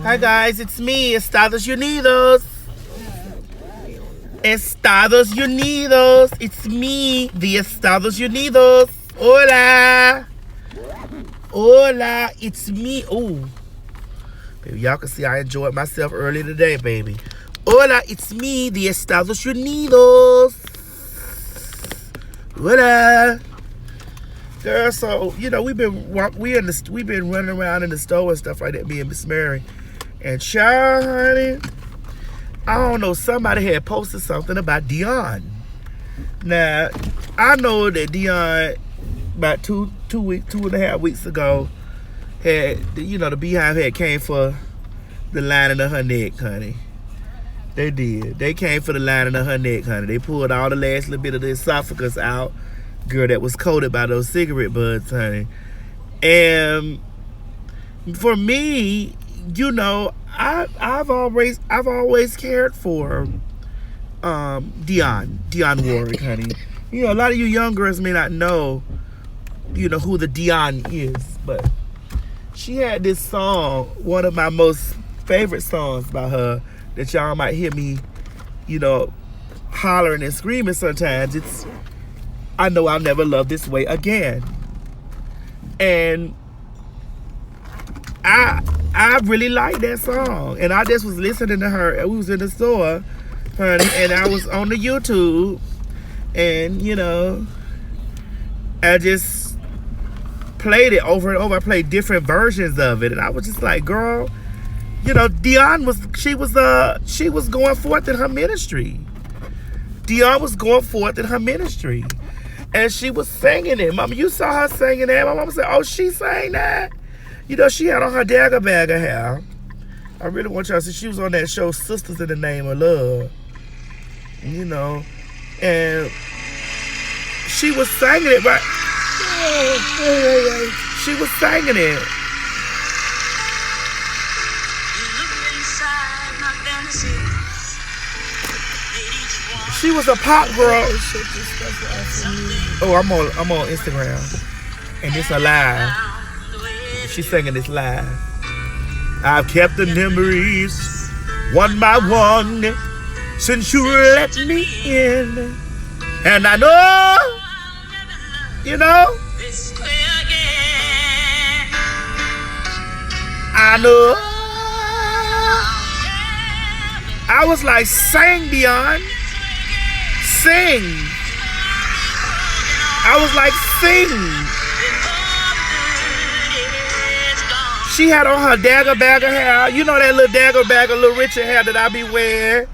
Hi guys, it's me, Estados Unidos. Estados Unidos. It's me, the Estados Unidos. Hola. Hola, it's me. Ooh. Baby, y'all can see I enjoyed myself early today, baby. Hola, it's me, the Estados Unidos. Hola. Girl, so we've been running around in the store and stuff like that, me and Miss Mary, and child, honey, I don't know, somebody had posted something about Dion. Now, I know that Dion about two and a half weeks ago had the Beehive had came for the lining of her neck, honey. They did. They came for the lining of her neck, honey. They pulled all the last little bit of the esophagus out. Girl, that was coated by those cigarette butts, honey. And for me, I've always cared for Dionne Warwick, honey. A lot of you young girls may not know, who the Dionne is, but she had this song, one of my most favorite songs by her, that y'all might hear me, hollering and screaming sometimes. It's I Know I'll Never Love This Way Again. And I really like that song. And I just was listening to her. We was in the store, honey, and I was on the YouTube. And, I just played it over and over. I played different versions of it. And I was just like, girl, Dionne was going forth in her ministry. Dionne was going forth in her ministry. And she was singing it. Mama, you saw her singing that. My mama said, oh, she sang that? She had on her dagger bag of hair. I really want y'all to see. She was on that show, Sisters in the Name of Love. And she was singing it, right? She was singing it. She was a pop girl. Oh, I'm on Instagram, and it's a live. She's singing this live. I've kept the memories one by one since you let me in, and I know, I know. I was like, sing, Dionne. Sing. I was like, sing. She had on her dagger bag of hair. That little dagger bag of little Richard hair that I be wearing.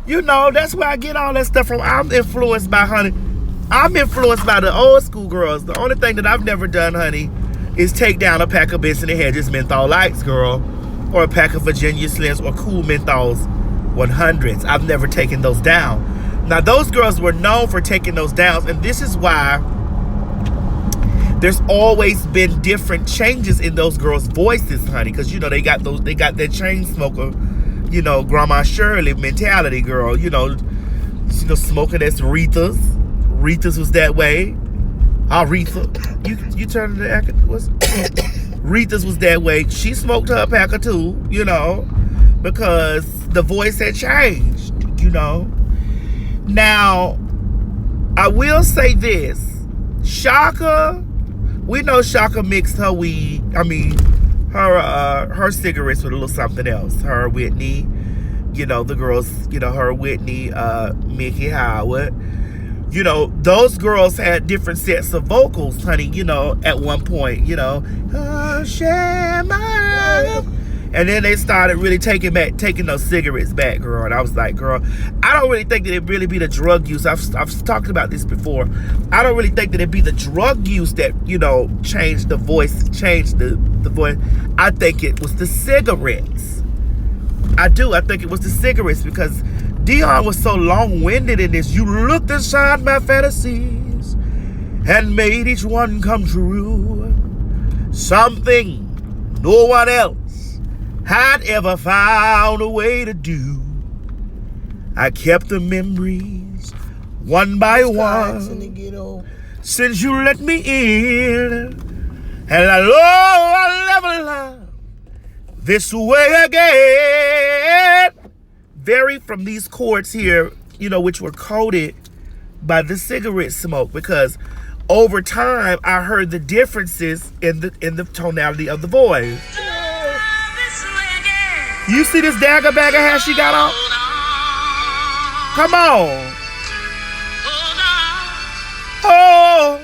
That's where I get all that stuff from. I'm influenced by, honey. I'm influenced by the old school girls. The only thing that I've never done, honey, is take down a pack of Benson & Hedges menthol lights, girl. Or a pack of Virginia Slims or Cool Menthols 100s. I've never taken those down. Now, those girls were known for taking those down, and this is why there's always been different changes in those girls' voices, honey, because they got that chain smoker, Grandma Shirley mentality, girl. Smoking that's Rita's. Rita's was that way. Aretha, you turned to the actor. Rita's was that way. She smoked her pack or two, because the voice had changed, Now, I will say this. Shaka, we know Shaka mixed her weed, her cigarettes with a little something else. Her, Whitney, the girls, her, Whitney, Mickey Howard. Those girls had different sets of vocals, honey, at one point, oh, share my love. And then they started really taking those cigarettes back, girl. And I was like, girl, I don't really think that it really be the drug use. I've talked about this before. I don't really think that it be the drug use that, changed the voice, changed the voice. I think it was the cigarettes. I do. I think it was the cigarettes because Dionne was so long-winded in this. You looked inside my fantasies and made each one come true. Something no one else had ever found a way to do. I kept the memories one by one since you let me in, and I know I'll never love This way again. Vary from these chords here, you know, which were coded by the cigarette smoke, because over time I heard the differences in the tonality of the voice. You see this dagger bag of hair she got on? Come on. Oh.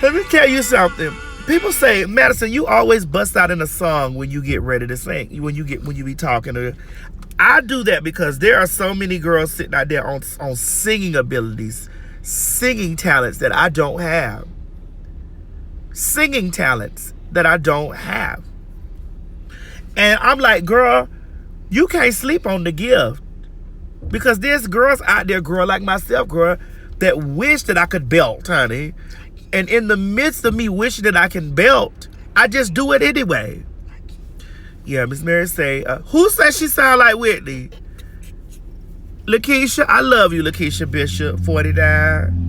Let me tell you something. People say, Madison, you always bust out in a song when you get ready to sing, when you be talking to. I do that because there are so many girls sitting out there on singing abilities, singing talents that I don't have. Singing talents that I don't have. And I'm like, girl, you can't sleep on the gift. Because there's girls out there, girl, like myself, girl, that wish that I could belt, honey. And in the midst of me wishing that I can belt, I just do it anyway. Yeah, Miss Mary say, who says she sound like Whitney? Lakeisha, I love you, Lakeisha Bishop, 49.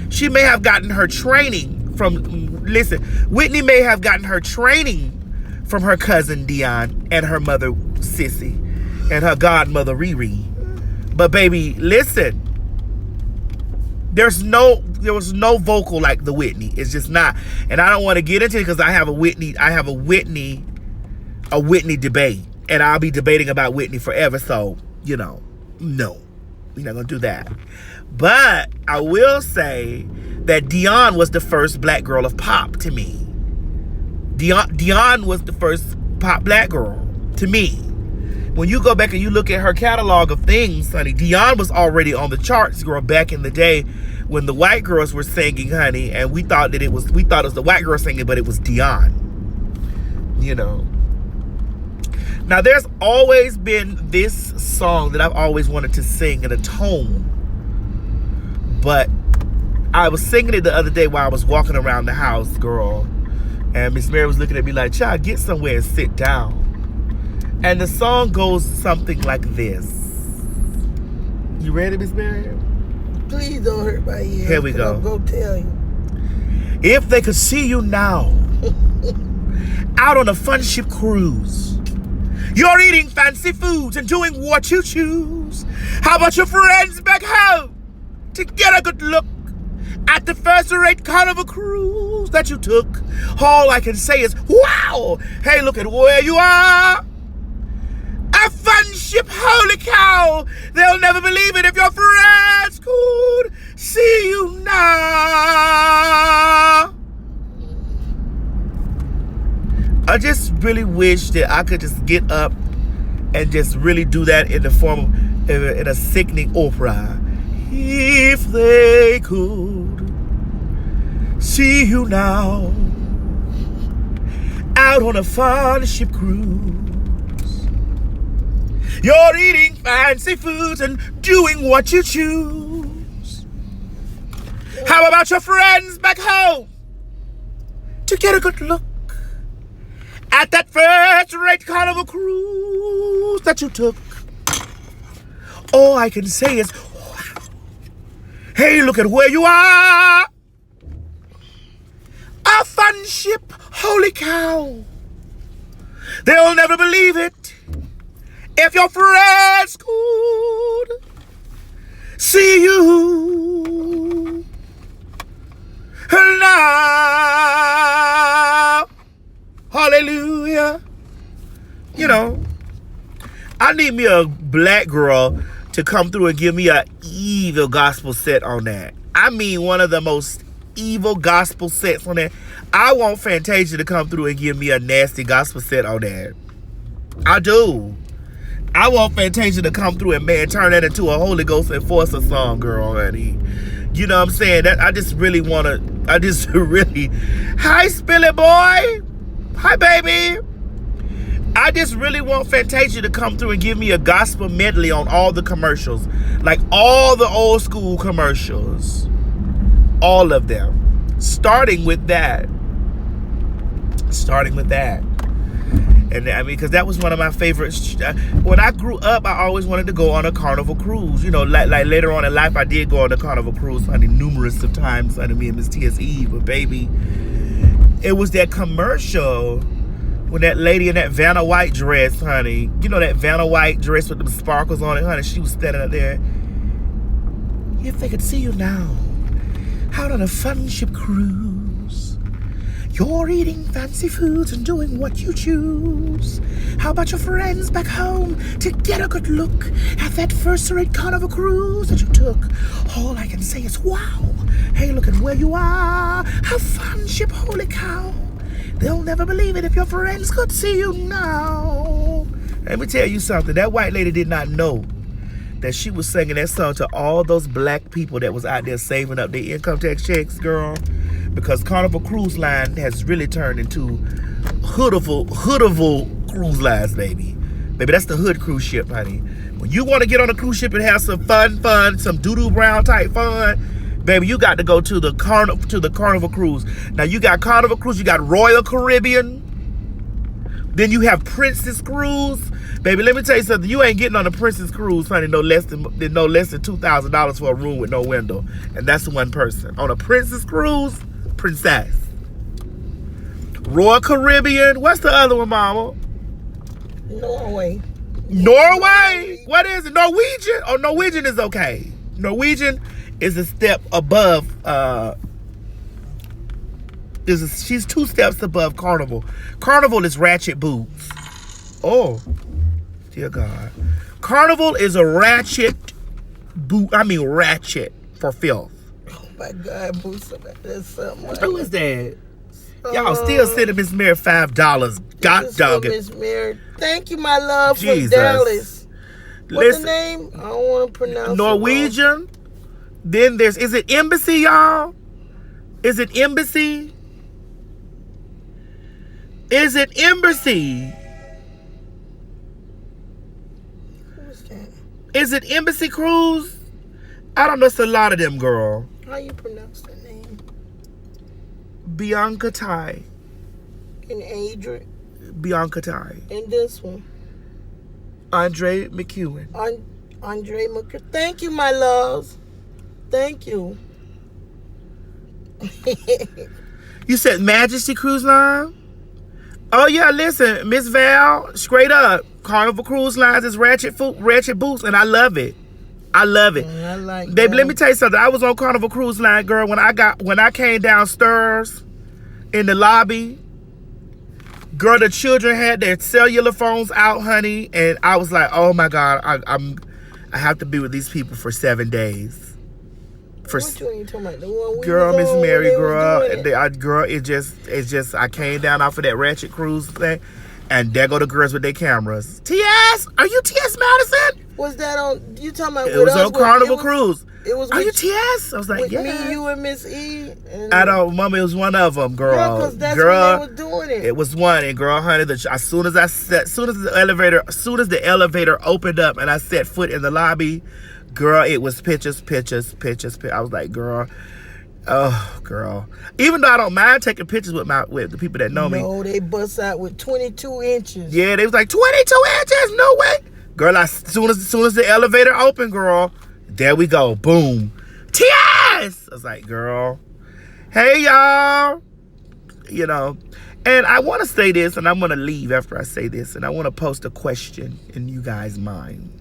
She may have gotten her training from, listen, Whitney may have gotten her training from her cousin Dion and her mother Sissy and her godmother Riri. But baby, listen, there was no vocal like the Whitney. It's just not. And I don't want to get into it because I have a Whitney debate. And I'll be debating about Whitney forever. So, you know, no, we're not going to do that. But I will say that Dion was the first black girl of pop to me. Dion was the first pop black girl to me. When you go back and you look at her catalog of things, honey, Dion was already on the charts, girl, back in the day when the white girls were singing, honey, and we thought it was the white girl singing, but it was Dion. You know. Now, there's always been this song that I've always wanted to sing in a tone. But I was singing it the other day while I was walking around the house, girl. And Miss Mary was looking at me like, child, get somewhere and sit down. And the song goes something like this. You ready, Miss Mary? Please don't hurt my ears. Here we go. I'm gonna tell you. If they could see you now, out on a fun ship cruise, you're eating fancy foods and doing what you choose. How about your friends back home to get a good look at the first-rate carnival cruise that you took? All I can say is, wow! Hey, look at where you are. A fun ship, holy cow! They'll never believe it if your friends could see you now. I just really wish that I could just get up and just really do that in the form of, in a sickening opera. If they could see you now, out on a fun ship cruise, you're eating fancy foods and doing what you choose. How about your friends back home to get a good look at that first-rate carnival cruise that you took? All I can say is, wow. Hey, look at where you are. A fun ship, holy cow. They'll never believe it if your friends could see you now. Hallelujah. You know, I need me a black girl to come through and give me an evil gospel set on that. I mean, one of the most evil gospel sets on that. I want Fantasia to come through and give me a nasty gospel set on that. I do. I want Fantasia to come through and, man, turn that into a Holy Ghost Enforcer song, girl, honey. You know what I'm saying? That I just really want to, hi, Spilly boy. Hi, baby. I just really want Fantasia to come through and give me a gospel medley on all the commercials. Like all the old school commercials. All of them. Starting with that. And I mean, because that was one of my favorites. When I grew up, I always wanted to go on a Carnival cruise. You know, like later on in life, I did go on a Carnival cruise, honey, numerous of times, honey, me and Miss T.S. Eve. But baby, it was that commercial when that lady in that Vanna White dress, honey. You know that Vanna White dress with the sparkles on it, honey. She was standing up there. If they could see you now, out on a fun ship cruise. You're eating fancy foods and doing what you choose. How about your friends back home to get a good look at that first-rate Carnival cruise that you took? All I can say is, wow. Hey, look at where you are. Have fun, ship, holy cow. They'll never believe it if your friends could see you now. Let me tell you something. That white lady did not know that she was singing that song to all those black people that was out there saving up their income tax checks, girl. Because Carnival Cruise Line has really turned into hoodable cruise lines, baby. Baby, that's the hood cruise ship, honey. When you want to get on a cruise ship and have some fun, some doo-doo brown type fun, baby, you got to go to the Carnival Cruise. Now, you got Carnival Cruise, you got Royal Caribbean. Then you have Princess Cruise. Baby, let me tell you something. You ain't getting on a Princess Cruise, honey, no less than $2,000 for a room with no window. And that's one person. On a Princess Cruise, princess. Royal Caribbean. What's the other one, mama? Norway. Norway? What is it? Norwegian? Oh, Norwegian is okay. Norwegian is a step above, she's 2 steps above Carnival. Carnival is ratchet boobs. Oh, dear God. Carnival is a ratchet for filth. Oh my God, Boots, that's something. Like Who is that? Y'all still sending Miss Mary $5. God dog it. Miss Mary. Thank you, my love, Jesus. from Dallas. What's Listen, the name? I don't want to pronounce Norwegian. Then is it Embassy, y'all? Is it Embassy? Is it Embassy? Who's that? Is it Embassy Cruise? I don't know. It's a lot of them, girl. How you pronounce that name? Bianca Tai. And Adrian. Bianca Tai. And this one. Andre McEwen. Andre McCur. Thank you, my loves. Thank you. You said Majesty Cruise Line? Oh, yeah, listen, Miss Val, straight up, Carnival Cruise Lines is ratchet boots, and I love it. I love it. I like Baby, that. let me tell you something. I was on Carnival Cruise Line, girl, when I came downstairs in the lobby, girl, the children had their cellular phones out, honey, and I was like, oh my God, I have to be with these people for 7 days. What you ain't talking about? The one we Girl, was Miss on when Mary, they was girl, doing it? it's just, I came down off of that ratchet cruise thing, and there go the girls with their cameras. T.S., are you T.S. Madison? Was that on? You talking about? It was on Carnival Cruise. It was. Are you with, T.S.? I was like, with yeah. me, you, and Miss E. And I don't, Mama, it was one of them, girl. Yeah, because that's girl, when they were doing it. It was one, and girl, honey, as soon as the elevator opened up and I set foot in the lobby, girl, it was pictures. I was like, girl, oh, girl. Even though I don't mind taking pictures with the people that know me. No, they bust out with 22 inches. Yeah, they was like 22 inches. No way, girl. As soon as the elevator opened, girl, there we go. Boom. T.S. I was like, girl, hey y'all. You know, and I want to say this, and I'm gonna leave after I say this, and I want to post a question in you guys' minds.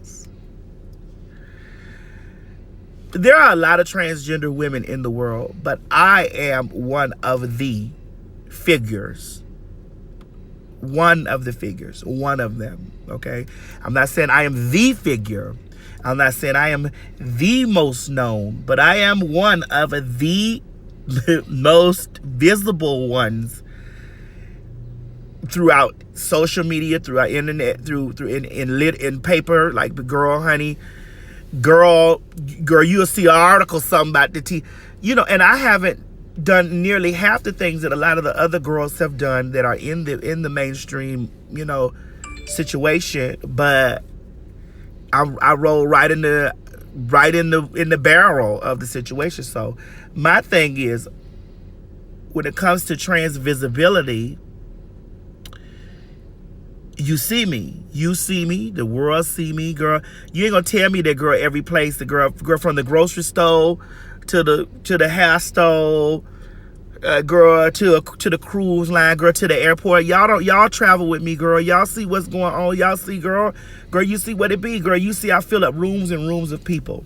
There are a lot of transgender women in the world, but I am one of the figures. One of them, okay? I'm not saying I am the figure. I'm not saying I am the most known, but I am one of the most visible ones throughout social media, throughout internet, in paper, like the girl, honey. Girl, you'll see an article something about the tea, and I haven't done nearly half the things that a lot of the other girls have done that are in the mainstream, situation, but I roll right in the barrel of the situation. So my thing is, when it comes to trans visibility, You see me. You see me. The world see me, girl. You ain't gonna tell me that, girl, every place. The girl from the grocery store to the hair store, girl, to the cruise line, girl, to the airport. Y'all travel with me, girl. Y'all see what's going on. Y'all see, girl, you see what it be, girl. You see I fill up rooms and rooms of people.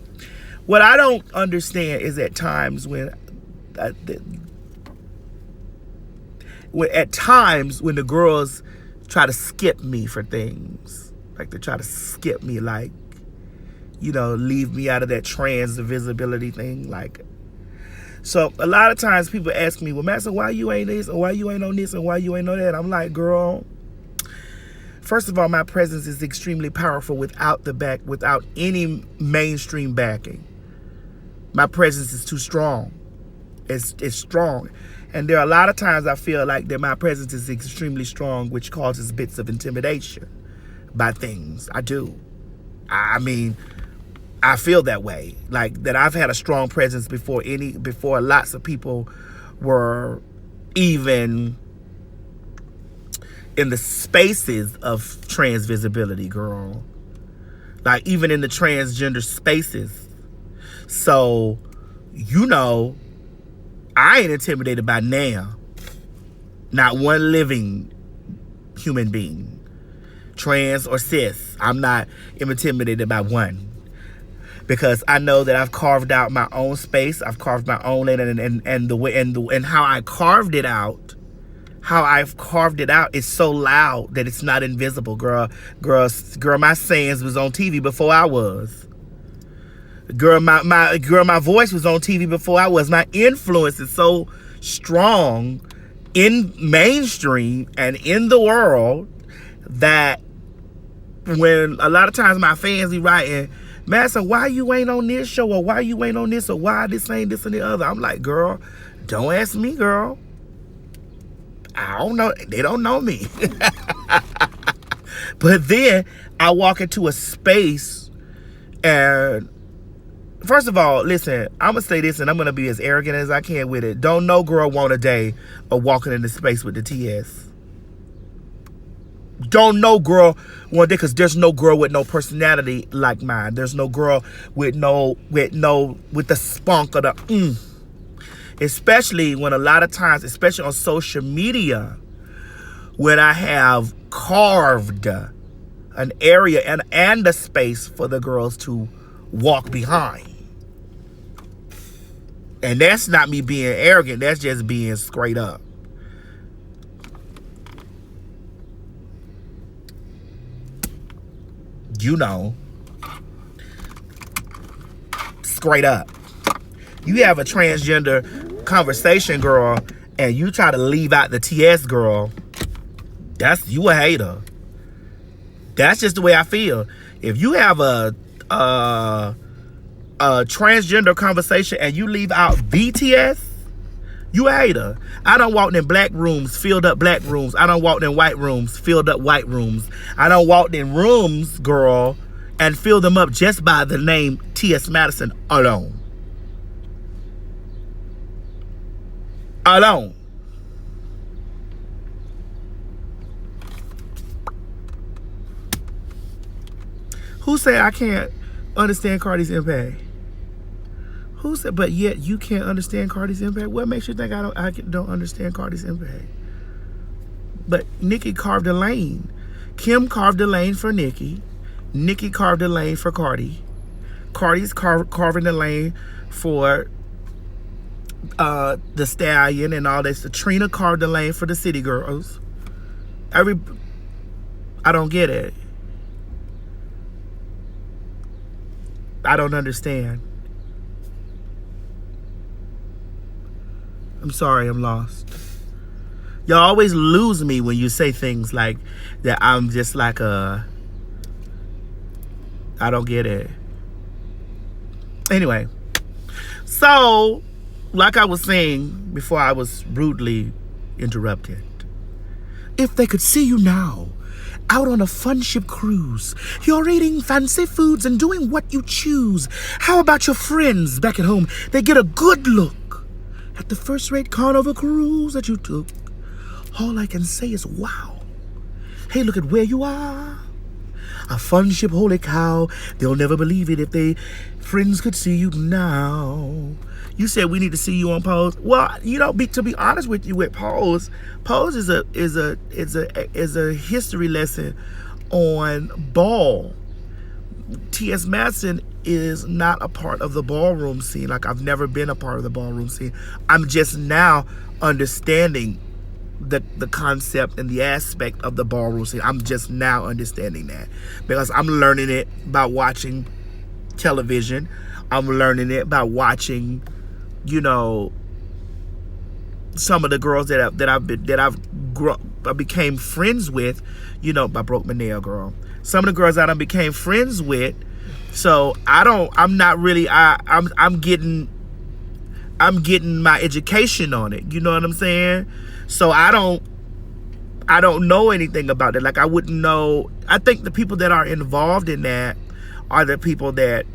What I don't understand is at times when the girls try to skip me for things. Like they try to skip me, like, leave me out of that trans visibility thing. Like, so a lot of times people ask me, well, Madison, why you ain't this, or why you ain't on this, and why you ain't on that? I'm like, girl, first of all, my presence is extremely powerful without any mainstream backing. My presence is too strong. It's strong. And there are a lot of times I feel like that my presence is extremely strong, which causes bits of intimidation by things. I do. I mean, I feel that way. Like that I've had a strong presence before lots of people were even in the spaces of trans visibility, girl. Like even in the transgender spaces. So, I ain't intimidated by now. Not one living human being. Trans or cis. I'm not intimidated by one. Because I know that I've carved out my own space. I've carved my own lane, and how I carved it out. How I've carved it out is so loud that it's not invisible, girl. Girl, my sayings was on TV before I was. Girl, my voice was on TV before I was. My influence is so strong in mainstream and in the world that when a lot of times my fans be writing, Madison, why you ain't on this show, or why you ain't on this, or why this ain't this and the other? I'm like, girl, don't ask me, girl. I don't know. They don't know me. But then I walk into a space and first of all, listen, I'm going to say this and I'm going to be as arrogant as I can with it. Don't no girl want a day of walking into space with the TS. Don't no girl want a day, because there's no girl with no personality like mine. There's no girl with the spunk or the Especially when a lot of times, especially on social media, when I have carved an area and a space for the girls to walk behind. And that's not me being arrogant. That's just being straight up. Straight up. You have a transgender conversation, girl, and you try to leave out the TS girl. You a hater. That's just the way I feel. If you have a transgender conversation and you leave out BTS, you a hater. I done walked in black rooms, filled up black rooms. I done walked in white rooms, filled up white rooms. I done walked in rooms, girl, and filled them up just by the name T.S. Madison alone. Alone. Who said I can't understand Cardi's impact? Who said, but yet you can't understand Cardi's impact? What makes you think I don't understand Cardi's impact? But Nikki carved a lane. Kim carved a lane for Nikki. Nikki carved a lane for Cardi. Cardi's carving the lane for the Stallion and all this. Trina carved the lane for the City Girls. I don't get it. I don't understand. I'm sorry, I'm lost. Y'all always lose me when you say things like that. I'm just like I don't get it. Anyway, so like I was saying before I was rudely interrupted, if they could see you now, out on a fun ship cruise, you're eating fancy foods and doing what you choose. How about your friends back at home? They get a good look at the first-rate Carnival cruise that you took. All I can say is wow. Hey, look at where you are. A fun ship, holy cow. They'll never believe it if they friends could see you now. You said we need to see you on Pose. Well, to be honest with you, with Pose, Pose is a history lesson on ball. T.S. Madison is not a part of the ballroom scene. Like, I've never been a part of the ballroom scene. I'm just now understanding the concept and the aspect of the ballroom scene. I'm just now understanding that because I'm learning it by watching television. I'm learning it by watching, some of the girls I became friends with. I broke my nail, girl. Some of the girls that I became friends with. So I'm getting my education on it. You know what I'm saying? So I don't know anything about it. Like, I wouldn't know. I think the people that are involved in that are the people that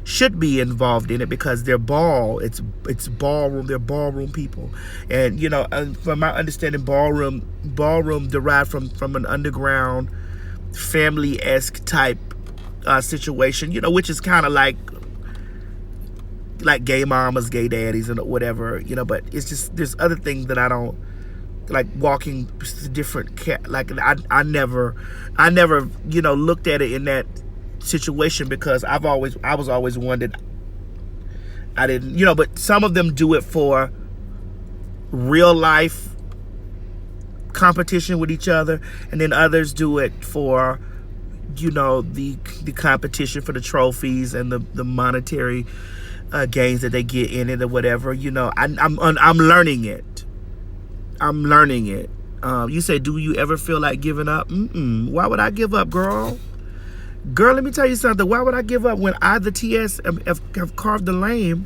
should be involved in it because they're it's ballroom. They're ballroom people, and from my understanding, ballroom derived from an underground family-esque type situation. Which is kind of like gay mamas, gay daddies, and whatever. But it's just there's other things that I don't like. Walking different I never looked at it in that situation because I was always one that I didn't, but some of them do it for real life competition with each other, and then others do it for the competition for the trophies and the monetary gains that they get in it or whatever. I'm learning it. You say, do you ever feel like giving up? Why would I give up, girl? Girl, let me tell you something. Why would I give up when I, the TS, have carved the lane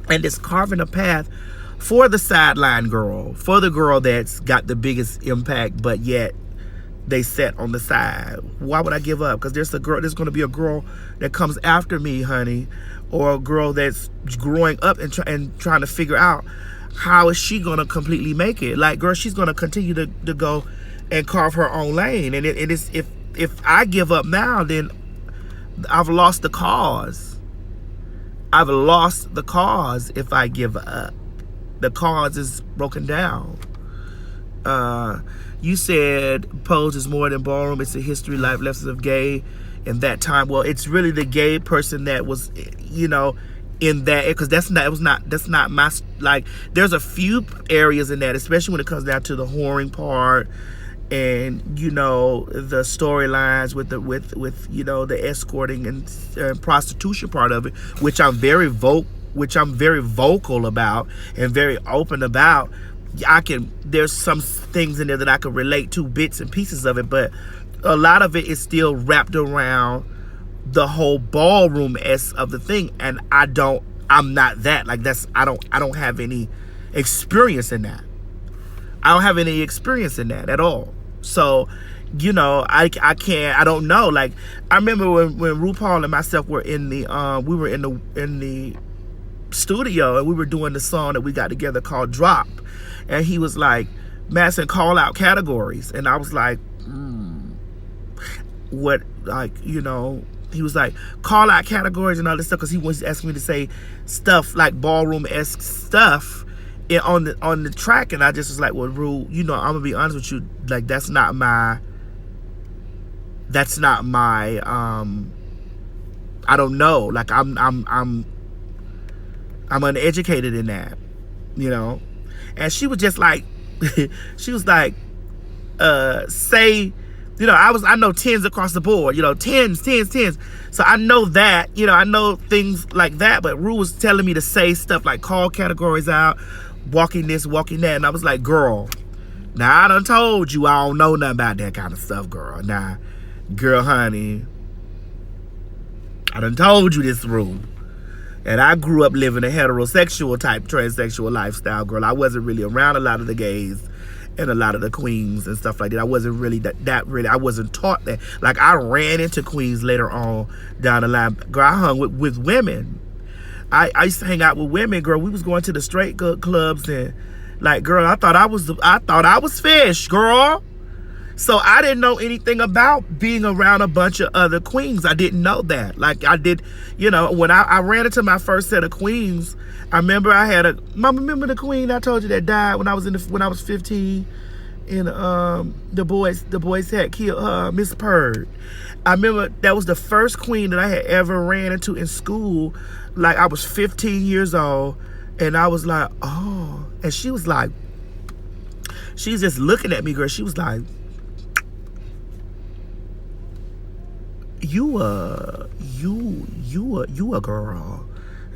and is carving a path for the sideline girl, for the girl that's got the biggest impact, but yet they set on the side? Why would I give up? Because there's going to be a girl that comes after me, honey, or a girl that's growing up and trying to figure out how is she going to completely make it. Like, girl, she's going to continue to go and carve her own lane. And it is if I give up now, then I've lost the cause. I've lost the cause if I give up. The cause is broken down. You said Pose is more than ballroom. It's a history, life lessons of gay in that time. Well, it's really the gay person that was, in that, because that's not my, like, there's a few areas in that, especially when it comes down to the whoring part and the storylines with the escorting and prostitution part of it, which I'm very vocal about and very open about. There's some things in there that I can relate to, bits and pieces of it, but a lot of it is still wrapped around the whole ballroom-esque of the thing, and I'm not that. Like, I don't have any experience in that. I don't have any experience in that at all. So, I don't know. Like, I remember when RuPaul and myself were in the studio and we were doing the song that we got together called Drop, and he was like, Madison, call out categories. And I was like, what, like, he was like, call out categories and all this stuff, because he was asking me to say stuff like ballroom-esque stuff on the track, and I just was like, well, Ru, I'm gonna be honest with you, like, that's not my I don't know, like, I'm uneducated in that, and she was just like she was like, say, I know tens across the board, tens. So I know that, I know things like that. But Ru was telling me to say stuff like call categories out, walking this, walking that. And I was like, girl, now I done told you I don't know nothing about that kind of stuff, girl. Now, girl, honey, I done told you this, Ru. And I grew up living a heterosexual type, transsexual lifestyle, girl. I wasn't really around a lot of the gays and a lot of the queens and stuff like that. I wasn't really I wasn't taught that. Like, I ran into queens later on down the line. Girl, I hung with women. I used to hang out with women, girl. We was going to the straight clubs and Like, girl, I thought I was fish, girl. So I didn't know anything about being around a bunch of other queens. I didn't know that. Like, I did, when I ran into my first set of queens, I remember I had Mama, remember the queen I told you that died when I was 15, and the boys had killed her, Miss Purd. I remember that was the first queen that I had ever ran into in school. Like, I was 15 years old, and I was like, oh, and she was like, she's just looking at me, girl. She was like, you a girl.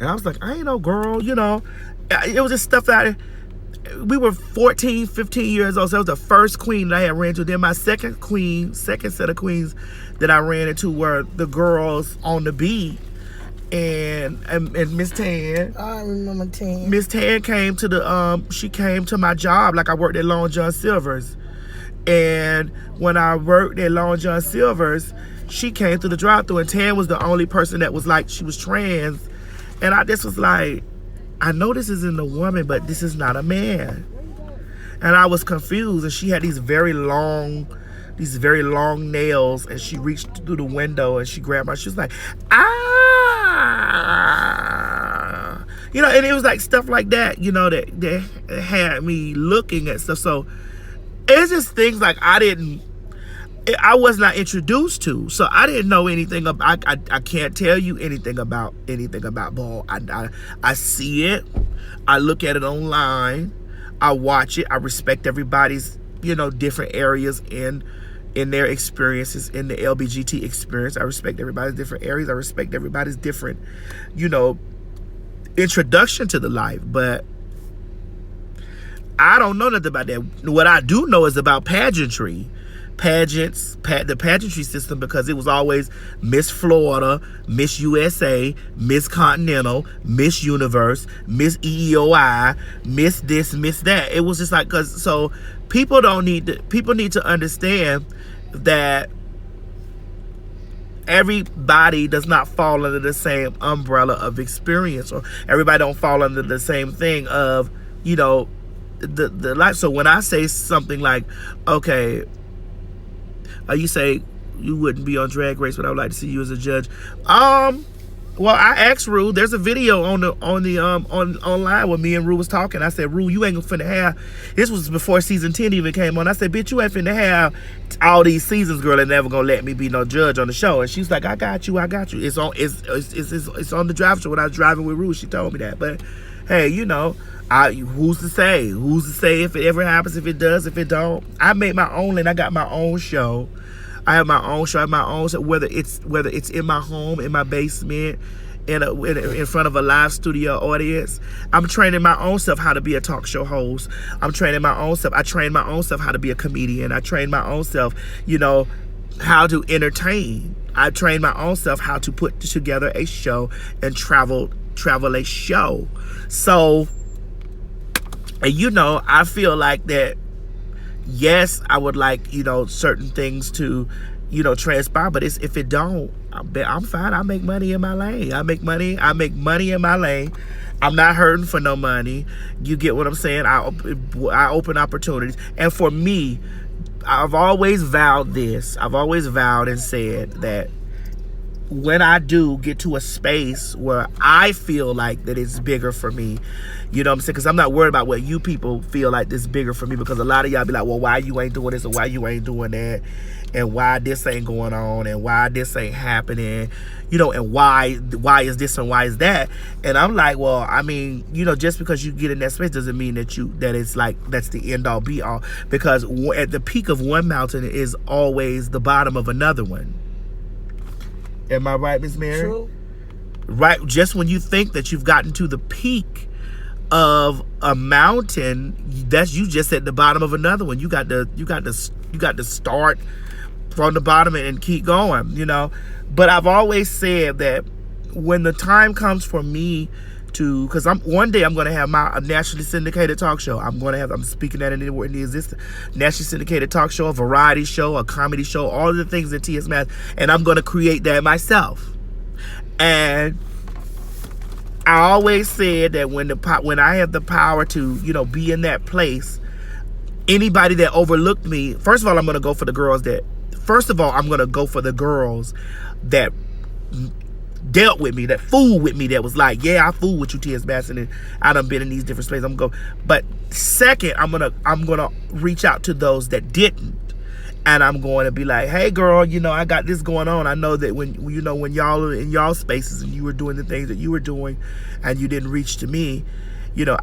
And I was like, I ain't no girl, It was just stuff that we were 14, 15 years old. So that was the first queen that I had ran into. Then my second set of queens that I ran into were the girls on the beat. And Miss Tan. I remember Tan. Miss Tan came to she came to my job. Like, I worked at Long John Silver's. And when I worked at Long John Silver's, she came through the drive-thru, and Tan was the only person that was like, she was trans. And I just was like, I know this isn't a woman, but this is not a man. And I was confused, and she had these very long nails, and she reached through the window and she grabbed my, she was like, ah. And it was like stuff like that, that had me looking at stuff. So it's just things like I was not introduced to, so I didn't know anything about. I can't tell you anything about ball. I see it, I look at it online, I watch it, I respect everybody's different areas in their experiences, in the LBGT experience. I respect everybody's different areas. I respect everybody's different introduction to the life, but I don't know nothing about that. What I do know is about pageantry. The pageantry system, because it was always Miss Florida, Miss USA, Miss Continental, Miss Universe, Miss EEOI, Miss this, Miss that. It was just like, so people need to understand that everybody does not fall under the same umbrella of experience, or everybody don't fall under the same thing of the life. So when I say something like, okay, you say you wouldn't be on Drag Race, but I would like to see you as a judge. Well, I asked Rue. There's a video on online where me and Rue was talking. I said, Rue, you ain't finna have. This was before season 10 even came on. I said, bitch, you ain't finna have all these seasons, girl, and never gonna let me be no judge on the show. And she's like, I got you. It's on the drive show when I was driving with Rue. She told me that. But hey, who's to say? Who's to say if it ever happens? If it does? If it don't? I made my own lane. I got my own show. I have my own show. I have my own show, whether it's in my home, in my basement, in front of a live studio audience. I'm training my own self how to be a talk show host. I'm training my own self. I train my own self how to be a comedian. I train my own self, how to entertain. I train my own self how to put together a show and travel a show. So, and I feel like that. Yes, I would like, certain things to, transpire, but if it don't, I'm fine. I make money in my lane. I make money in my lane. I'm not hurting for no money. You get what I'm saying? I open opportunities. And for me, I've always vowed this. I've always vowed and said that when I do get to a space where I feel like that it's bigger for me, you know what I'm saying? Because I'm not worried about what you people feel like this bigger for me, because a lot of y'all be like, well, why you ain't doing this, or why you ain't doing that, and why this ain't going on, and why this ain't happening, and why is this and why is that? And I'm like, well, I mean, just because you get in that space doesn't mean that it's like that's the end all be all, because at the peak of one mountain is always the bottom of another one. Am I right, Miss Mary? True. Right. Just when you think that you've gotten to the peak of a mountain, that's you just at the bottom of another one. You got to start from the bottom and keep going. But I've always said that when the time comes for me to, because one day I'm going to have my nationally syndicated talk show. I'm speaking that in the existence, nationally syndicated talk show, a variety show, a comedy show, all of the things that TS Math, and I'm going to create that myself. And I always said that when I have the power to, be in that place, anybody that overlooked me, first of all, I'm going to go for the girls that, that dealt with me, that fooled with me, that was like, yeah, I fooled with you, T.S. Madison, and I done been in these different spaces. I'm going to go. But second, I'm gonna reach out to those that didn't. And I'm going to be like, hey, girl, I got this going on. I know that when y'all are in y'all spaces and you were doing the things that you were doing and you didn't reach to me,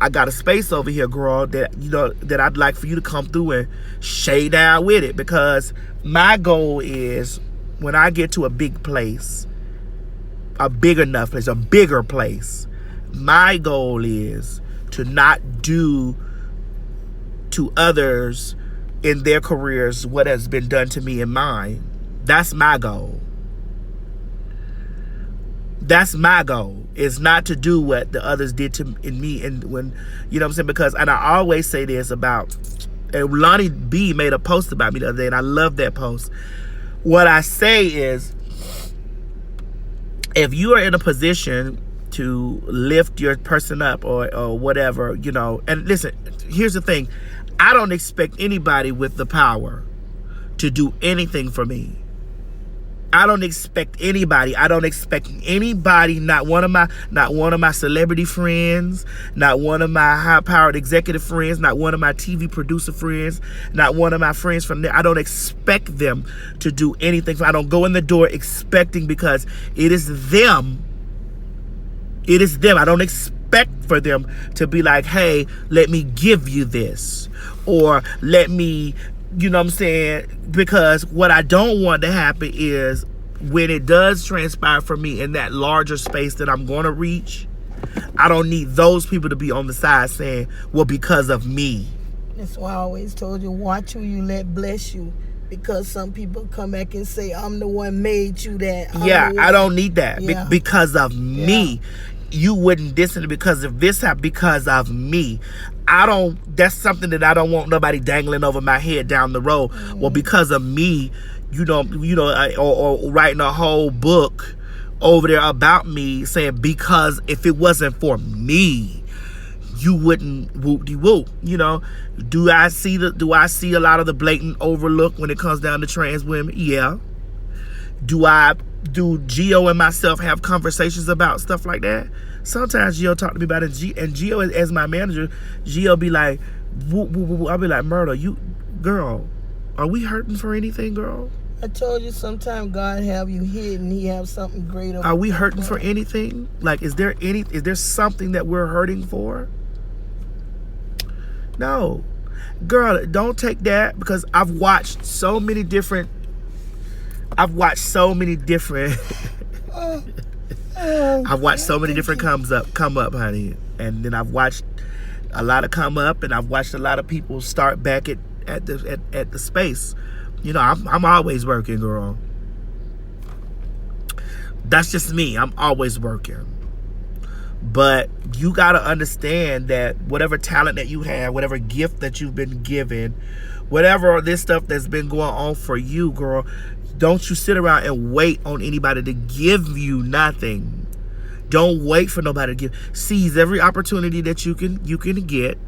I got a space over here, girl, that, that I'd like for you to come through and shade down with it. Because my goal is, when I get to a big place, a big enough place, a bigger place, my goal is to not do to others in their careers what has been done to me in mine. That's my goal. That's my goal, is not to do what the others did in me. And when, what I'm saying? Because, and I always say this about, and Lonnie B made a post about me the other day, and I love that post. What I say is, if you are in a position to lift your person up or whatever, and listen, here's the thing. I don't expect anybody with the power to do anything for me. I don't expect anybody, not one of my celebrity friends, not one of my high-powered executive friends, not one of my TV producer friends, not one of my friends from there. I don't expect them to do anything. I don't go in the door expecting, because it is them. It is them. I don't expect for them to be like, hey, let me give you this, or let me, because what I don't want to happen is, when it does transpire for me in that larger space that I'm going to reach, I don't need those people to be on the side saying, well, because of me. That's why I always told you, watch who you let bless you. Because some people come back and say, I'm the one made you that. I don't need that. Because of me. You wouldn't listen to because of this, because of me. That's something that I don't want nobody dangling over my head down the road. Mm-hmm. Well, because of me, or writing a whole book over there about me saying, because if it wasn't for me, you wouldn't whoop-de-whoop. Do I see a lot of the blatant overlook when it comes down to trans women? Yeah. Do Gio and myself have conversations about stuff like that? Sometimes Gio talk to me about it, and Gio, as my manager, Gio be like, I'll be like, Myrtle, girl, are we hurting for anything, girl? I told you, sometimes God have you hidden. He have something greater. Are we hurting for anything? Like, is there something that we're hurting for? No. Girl, don't take that, because I've watched so many different I've watched so many different come up, honey. And then I've watched a lot of come up, and I've watched a lot of people start back at the space. I'm always working, girl. That's just me. I'm always working. But you got to understand that whatever talent that you have, whatever gift that you've been given, whatever this stuff that's been going on for you, girl, don't you sit around and wait on anybody to give you nothing. Don't wait for nobody to give. Seize every opportunity that you can get.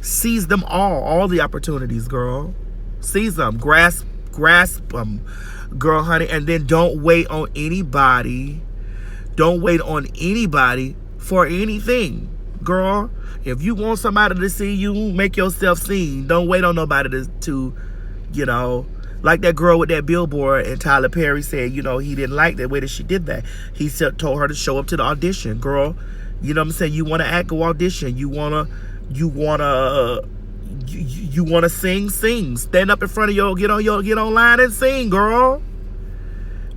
Seize them all the opportunities, girl. Seize them, grasp them, girl, honey. And then don't wait on anybody. Don't wait on anybody for anything, girl. If you want somebody to see you, make yourself seen. Don't wait on nobody to like that girl with that billboard, and Tyler Perry said, he didn't like the way that she did that. He told her to show up to the audition, girl. You know what I'm saying? You want to act, go audition. You wanna sing. Stand up in front of get online and sing, girl.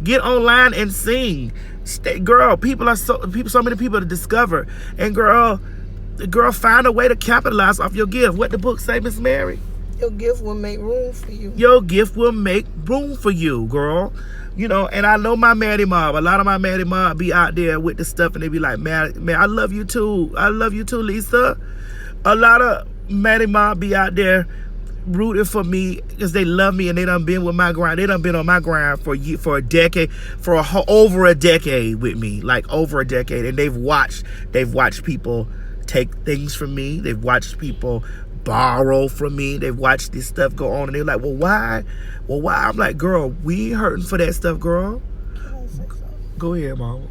Get online and sing. Girl, so many people to discover. And girl, find a way to capitalize off your gift. What the book say, Miss Mary? Your gift will make room for you. Your gift will make room for you, girl. And I know my Maddie Mob. A lot of my Maddie Mob be out there with the stuff, and they be like, man, I love you too. I love you too, Lisa. A lot of Maddie Mob be out there rooting for me because they love me and they done been with my grind. They done been on my grind for a decade, over a decade with me, like over a decade. And they've watched people take things from me. They've watched people borrow from me. They've watched this stuff go on, and they're like, well, why? I'm like, girl, we ain't hurting for that stuff, girl. Can I say something? Go ahead, mama.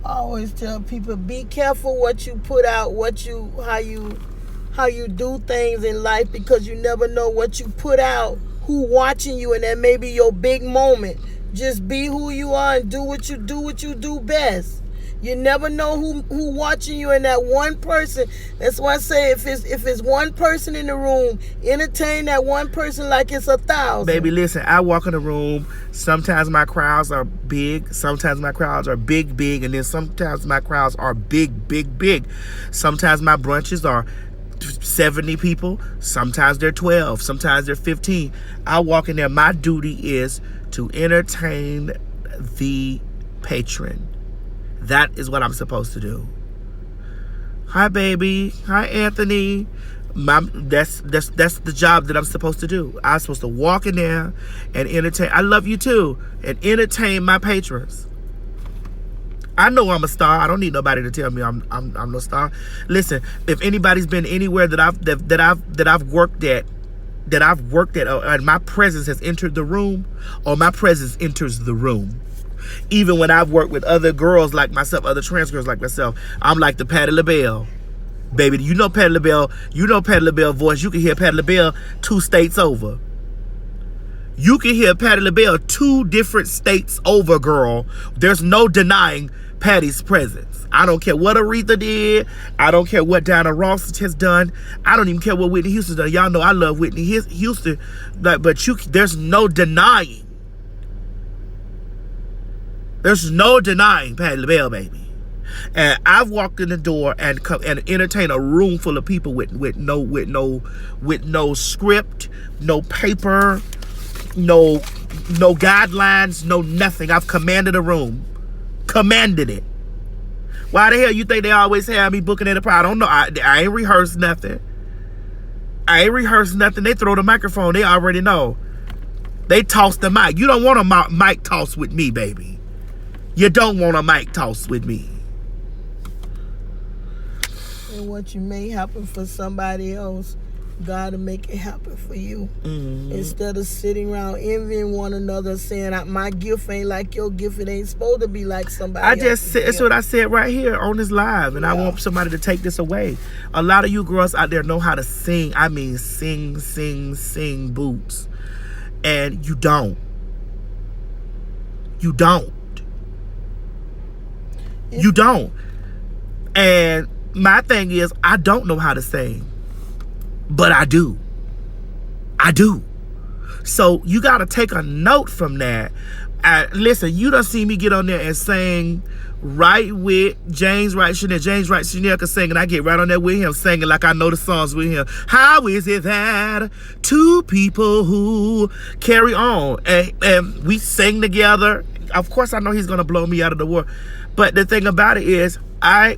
I always tell people, be careful what you put out, how you do things in life, because you never know what you put out, who watching you, and that may be your big moment. Just be who you are and do what you do best. You never know who watching you, and that one person. That's why I say if it's one person in the room, entertain that one person like it's 1,000. Baby, listen, I walk in the room. Sometimes my crowds are big. Sometimes my crowds are big, and then sometimes my crowds are big. Sometimes my brunches are 70 people. Sometimes they're 12. Sometimes they're 15. I walk in there. My duty is to entertain the patron. That is what I'm supposed to do. Hi, baby. Hi, Anthony. That's the job that I'm supposed to do. I'm supposed to walk in there and entertain. I love you too, and entertain my patrons. I know I'm a star. I don't need nobody to tell me I'm no star. Listen, if anybody's been anywhere that I've worked at, and my presence has entered the room, or my presence enters the room. Even when I've worked with other girls like myself, other trans girls like myself, I'm like the Patti LaBelle. Baby, you know Patti LaBelle voice. You can hear Patti LaBelle 2 states over. You can hear Patti LaBelle 2 different states over, girl. There's no denying Patty's presence. I don't care what Aretha did. I don't care what Diana Ross has done. I don't even care what Whitney Houston's done. Y'all know I love Whitney Houston. But there's no denying. There's no denying Patti LaBelle, baby. And I've walked in the door and entertained a room full of people with no script, no paper, no guidelines, no nothing. I've commanded a room. Commanded it. Why the hell you think they always have me booking at a party? I don't know. I ain't rehearsed nothing. They throw the microphone. They already know. They toss the mic. You don't want a mic toss with me, baby. You don't want a mic toss with me. And what you may happen for somebody else, God will make it happen for you. Mm-hmm. Instead of sitting around envying one another, saying, my gift ain't like your gift. It ain't supposed to be like somebody else's gift. That's what I said right here on this live. And I want somebody to take this away. A lot of you girls out there know how to sing. I mean, sing boots. And you don't. You don't. You don't. And my thing is, I don't know how to sing, but I do. So you got to take a note from that. Listen, you done see me get on there and sing right with James Wright Chanel. James Wright Chanel can sing, and I get right on there with him, singing like I know the songs with him. How is it that 2 people who carry on and we sing together? Of course, I know he's gonna blow me out of the water. But the thing about it is, I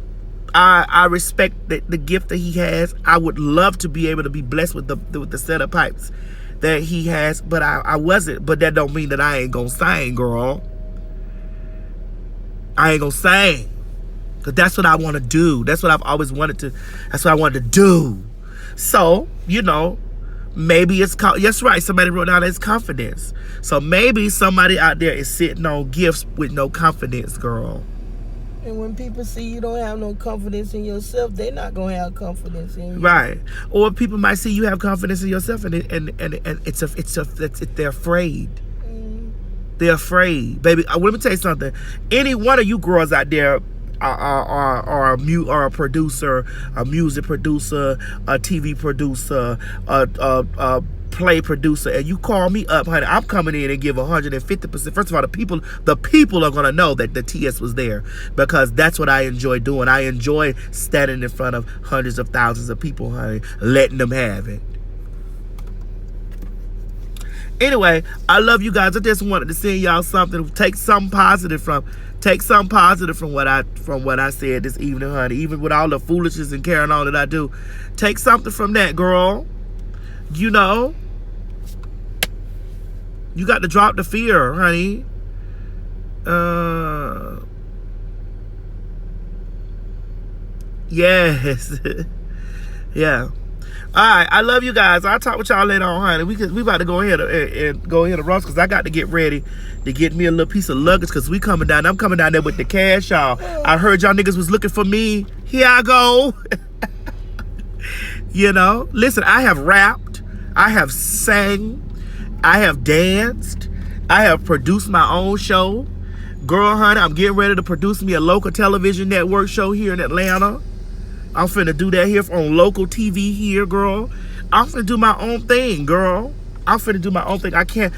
respect the gift that he has. I would love to be able to be blessed with the set of pipes that he has, but I wasn't. But that don't mean that I ain't gonna sing, girl. I ain't gonna sing, because that's what I want to do. That's what I've always wanted to. That's what I wanted to do. So, maybe it's yes, right. Somebody wrote down it's confidence. So maybe somebody out there is sitting on gifts with no confidence, girl. And when people see you don't have no confidence in yourself, they're not gonna have confidence in you. Right. Or people might see you have confidence in yourself, and they're afraid. They're afraid, baby. Let me tell you something. Any one of you girls out there are a producer, a music producer, a TV producer, a play producer, and you call me up, honey, I'm coming in and give 150%. First of all, the people are gonna know that the TS was there, because that's what I enjoy doing. I enjoy standing in front of hundreds of thousands of people, honey, letting them have it. Anyway, I love you guys. I just wanted to send y'all something. Take something positive from what I said this evening, honey. Even with all the foolishness and carrying on that I do, take something from that, girl. You got to drop the fear, honey. Yes. Yeah. All right, I love you guys. I'll talk with y'all later on, honey. We about to go ahead and go ahead and Ross, because I got to get ready to get me a little piece of luggage, because we coming down. I'm coming down there with the cash, y'all. I heard y'all niggas was looking for me. Here I go. You know, listen, I have rapped, I have sang, I have danced, I have produced my own show. Girl, honey, I'm getting ready to produce me a local television network show here in Atlanta. I'm finna do that here on local TV here, girl. I'm finna do my own thing, girl. I'm finna do my own thing. I can't,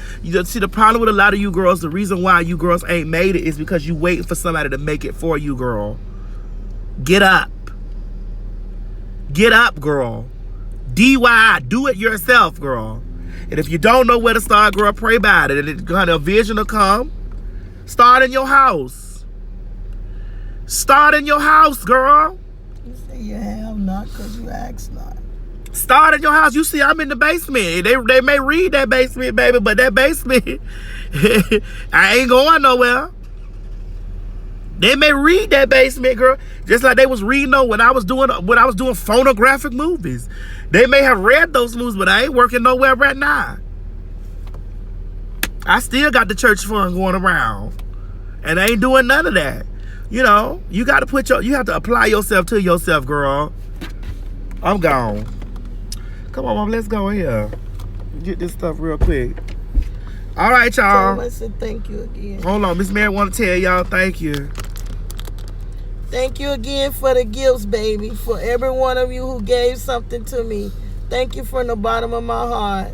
see, the problem with a lot of you girls, the reason why you girls ain't made it is because you waiting for somebody to make it for you, girl. Get up. Get up, girl. DIY, do it yourself, girl. And if you don't know where to start, girl, pray about it. And a vision will come. Start in your house. Start in your house, girl. You say you have not because you ask not. Start in your house. You see, I'm in the basement. They may read that basement, baby, but that basement, I ain't going nowhere. They may read that basement, girl, just like they was reading when I was doing phonographic movies. They may have read those movies, but I ain't working nowhere right now. I still got the church fund going around, and I ain't doing none of that. You know, you got to you have to apply yourself to yourself, girl. I'm gone. Come on, mom, let's go here. Get this stuff real quick. All right, y'all. So I said thank you again. Hold on, Miss Mary want to tell y'all thank you. Thank you again for the gifts, baby. For every one of you who gave something to me. Thank you from the bottom of my heart.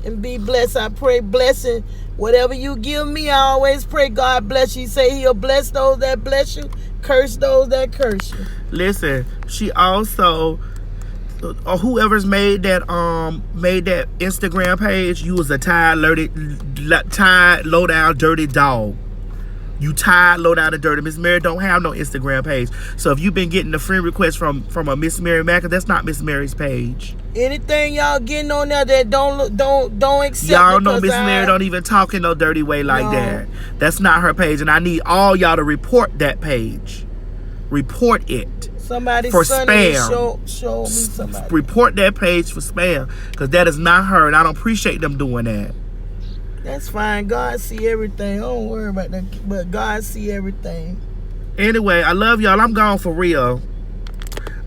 And be blessed. I pray blessing. Whatever you give me, I always pray God bless you. Say he'll bless those that bless you, curse those that curse you. Listen, she also, whoever's made that Instagram page, you was a tired, low down, dirty dog. You tired, low down, and dirty. Miss Mary don't have no Instagram page. So if you've been getting the friend request from a Miss Mary Mack, that's not Miss Mary's page. Anything y'all getting on there that don't accept. Y'all know Miss Mary don't even talk in no dirty way like that. That's not her page, and I need all y'all to report that page. Report it. Somebody for spam. Show me somebody. Report that page for spam, because that is not her, and I don't appreciate them doing that. That's fine. God see everything. Don't worry about that. But God see everything. Anyway, I love y'all. I'm gone for real.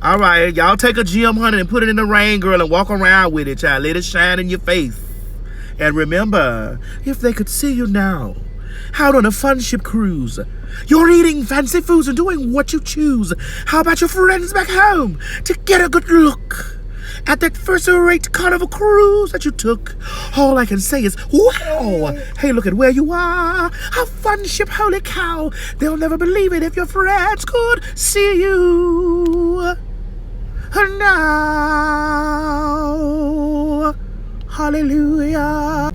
All right, y'all take a GM100 and put it in the rain, girl, and walk around with it, child. Let it shine in your face. And remember, if they could see you now, out on a fun ship cruise, you're eating fancy foods and doing what you choose. How about your friends back home to get a good look at that first-rate carnival cruise that you took? All I can say is, wow! Hey, look at where you are. A fun ship, holy cow. They'll never believe it if your friends could see you now. Hallelujah.